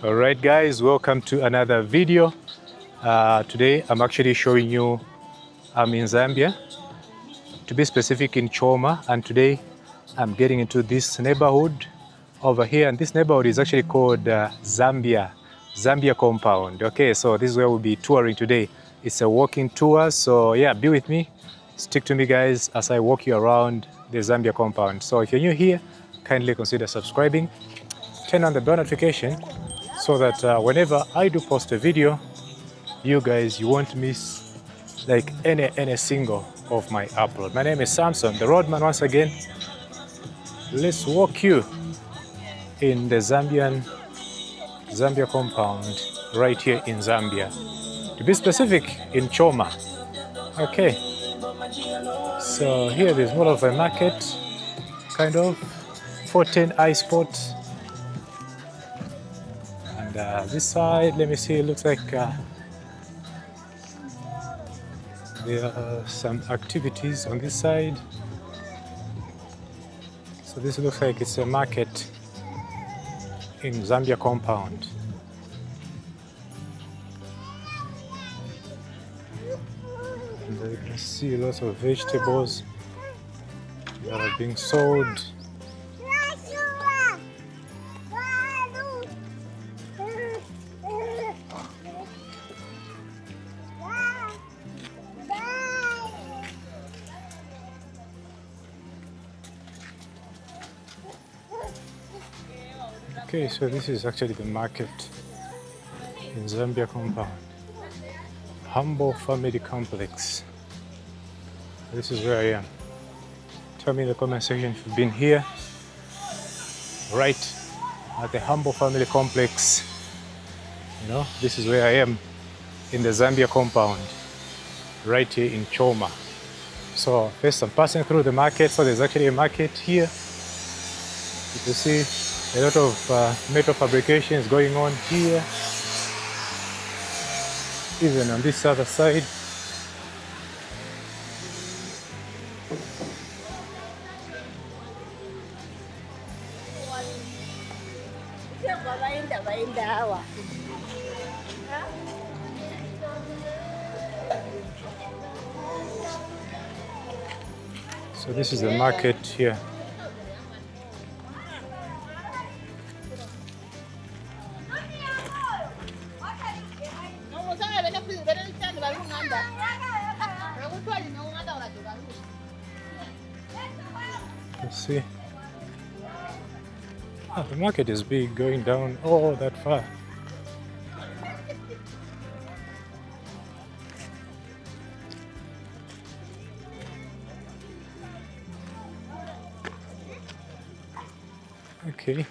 Alright guys, welcome to another video. Today I'm actually showing you I'm in Zambia, to be specific in Choma, and today I'm getting into this neighborhood over here, and this neighborhood is actually called Zambia compound. Okay, so this is where we'll be touring today. It's a walking tour, so yeah, be with me, stick to me guys as I walk you around the Zambia compound. So if you're new here, kindly consider subscribing, turn on the bell notification so that whenever I do post a video, you guys, you won't miss like any single of my upload. My name is Samson, the roadman once again. Let's walk you in the Zambia compound right here in Zambia. To be specific, in Choma. Okay, so here there's more of a market, kind of 14 eye spot. And this side, let me see, it looks like there are some activities on this side. So this looks like it's a market in Zambia compound. And you can see lots of vegetables that are being sold. Okay, so this is actually the market in Zambia compound. Humble Family Complex. This is where I am. Tell me in the comment section if you've been here. Right at the Humble Family Complex. You know, this is where I am in the Zambia compound, right here in Choma. So first I'm passing through the market. So there's actually a market here. You can see a lot of metal fabrications going on here, even on this other side. So this is the market here. Let's see. Oh, the market is big, going down all that far. Okay.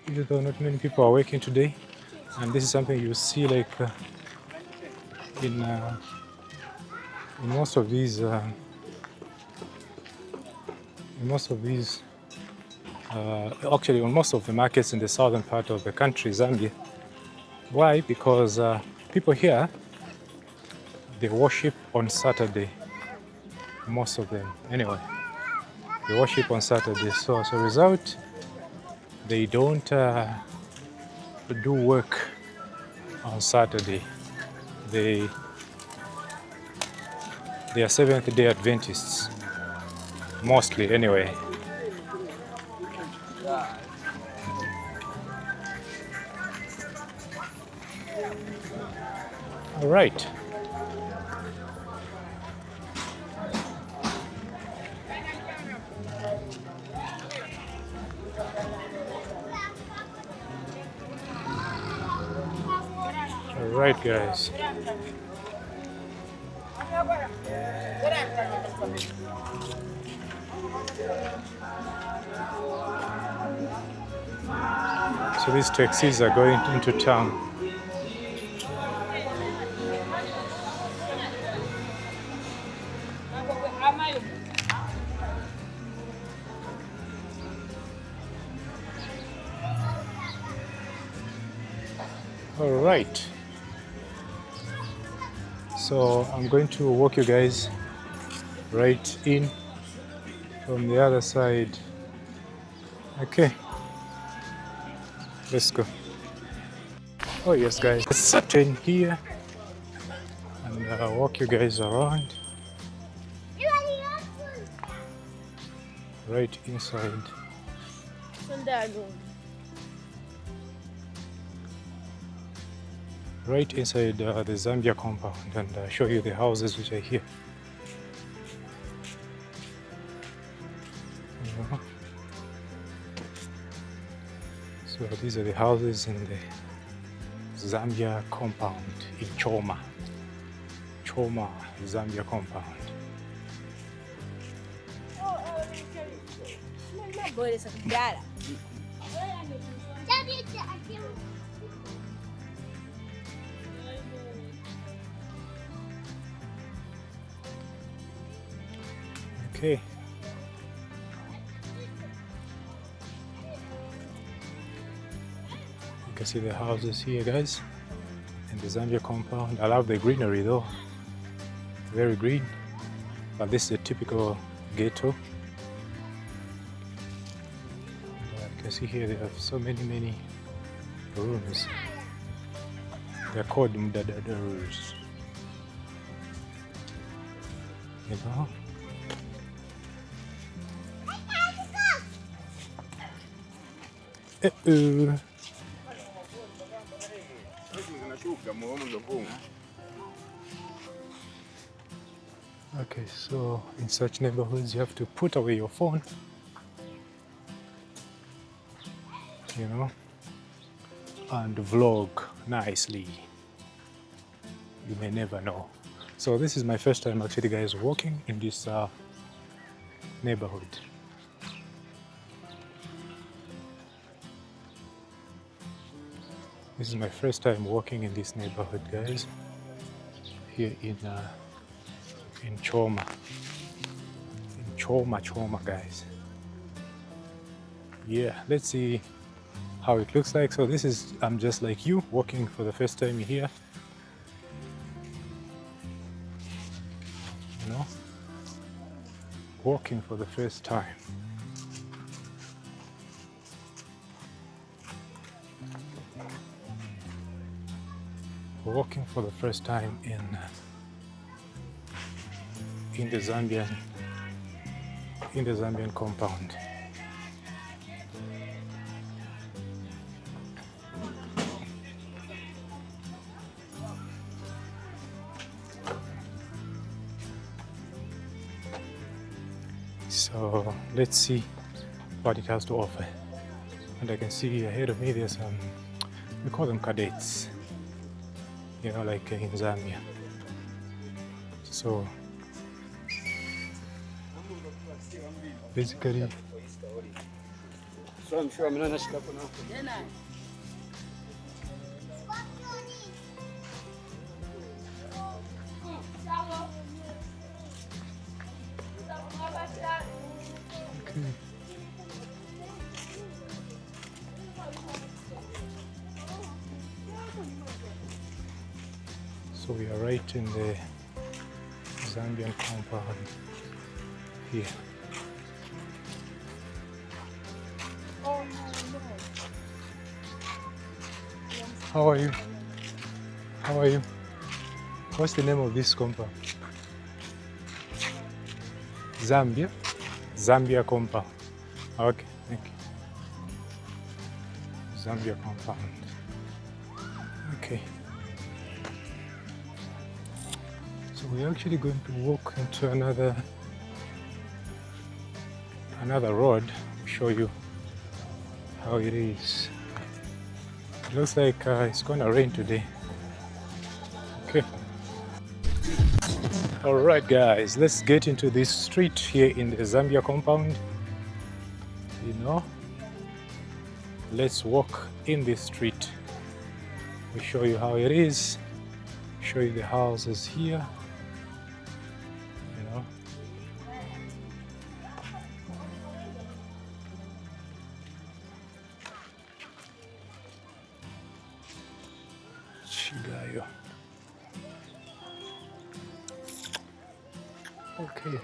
Even though not many people are working today, and this is something you see like in most of these actually on most of the markets in the southern part of the country, Zambia. Why? Because people here, they worship on Saturday. Most of them, anyway. They worship on Saturday. So as a result, they don't do work on Saturday. They are Seventh-day Adventists, mostly anyway. All right. All right, guys. So these taxis are going into town. All right. So I'm going to walk you guys right in from the other side. Okay. Let's go. Oh yes guys, let's turn here and walk you guys around right inside. Right inside the Zambia compound, and show you the houses which are here. You know? So these are the houses in the Zambia compound in Choma. Choma, Zambia compound. Okay. You can see the houses here, guys, in the Zambia compound. I love the greenery though. Very green. But this is a typical ghetto. And, you can see here they have so many rooms. They're called mdadadars. You know? Okay, so in such neighborhoods you have to put away your phone, you know, and vlog nicely. You may never know. So this is my first time actually, guys, walking in this neighborhood. This is my first time walking in this neighborhood, guys, here in Choma. In Choma, guys. Yeah, let's see how it looks like. So this is, I'm just like you, walking for the first time here. You know, walking for the first time. Walking for the first time in the Zambian compound. So let's see what it has to offer. And I can see ahead of me there's we call them cadets, you know, like in Zambia. So basically so we are right in the Zambian compound here. How are you? How are you? What's the name of this compound? Zambia? Zambia compound. Okay, thank you. Zambia compound. Okay. So we're actually going to walk into another road. I'll show you how it is. It looks like it's gonna rain today. Okay. All right, guys, let's get into this street here in the Zambia compound. You know, let's walk in this street. We'll show you how it is. Show you the houses here. You know. Chigayo. Okay.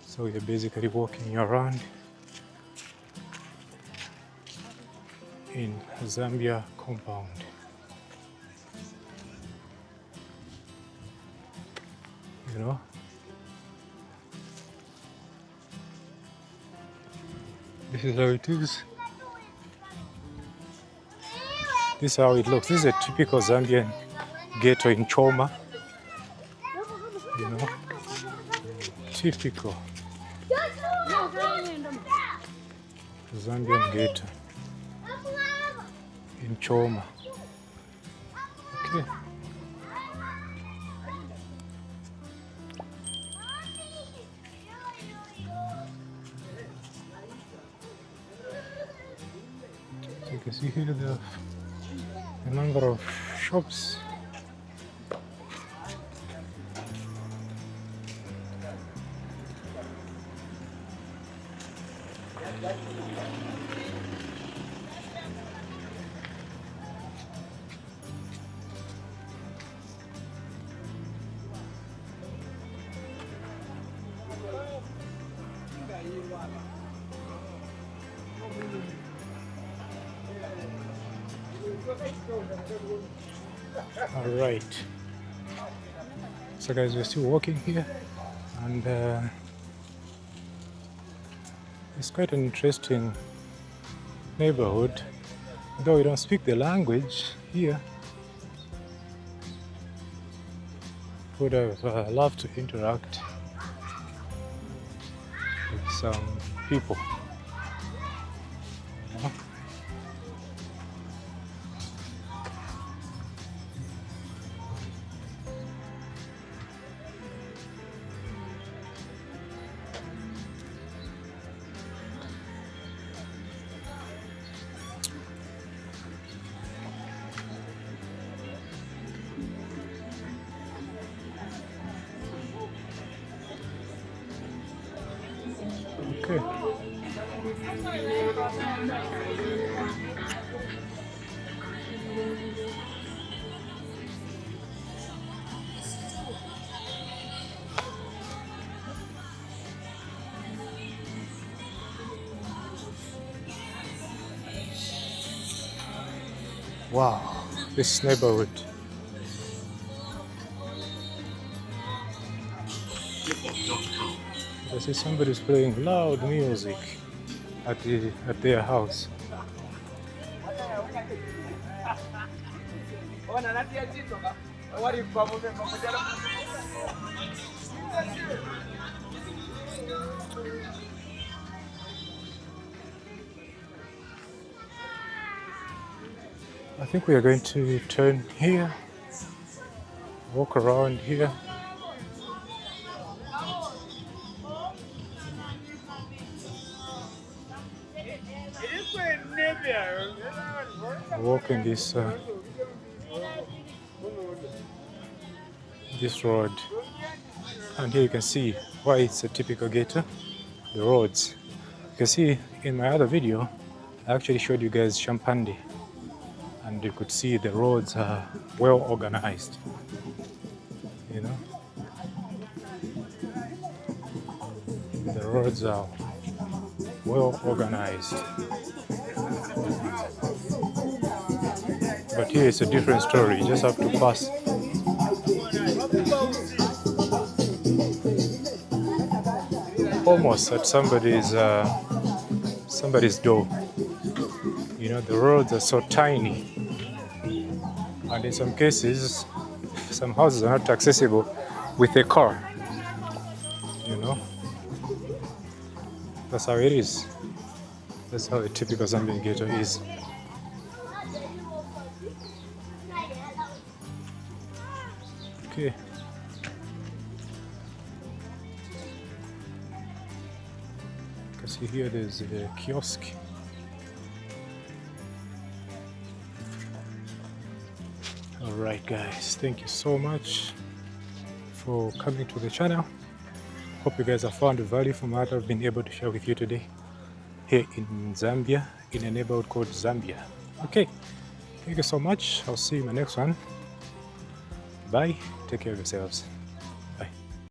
So you're basically walking around in Zambia compound. You know, this is how it is. This is how it looks. This is a typical Zambian ghetto in Choma. You know, typical Zambian ghetto in Choma. Okay. So you can see here the number of shops. All right, so guys, we're still walking here, and it's quite an interesting neighborhood, though we don't speak the language here. Would have loved to interact with some people. Okay. Wow, this neighborhood. I see somebody's playing loud music at their house. I think we are going to turn here, walk around here. Walk in this road, and here you can see why it's a typical ghetto. The roads. You can see in my other video, I actually showed you guys Champandi, and you could see the roads are well organized. You know, the roads are well organized. But here it's a different story. You just have to pass. Almost at somebody's door. You know, the roads are so tiny, and in some cases, some houses are not accessible with a car. You know, that's how it is. That's how a typical Zambian ghetto is. Okay. You can see here there's a kiosk. Alright guys, thank you so much for coming to the channel. Hope you guys have found value from what I've been able to share with you today here in Zambia, in a neighborhood called Zambia. Okay, thank you so much. I'll see you in my next one. Bye. Take care of yourselves.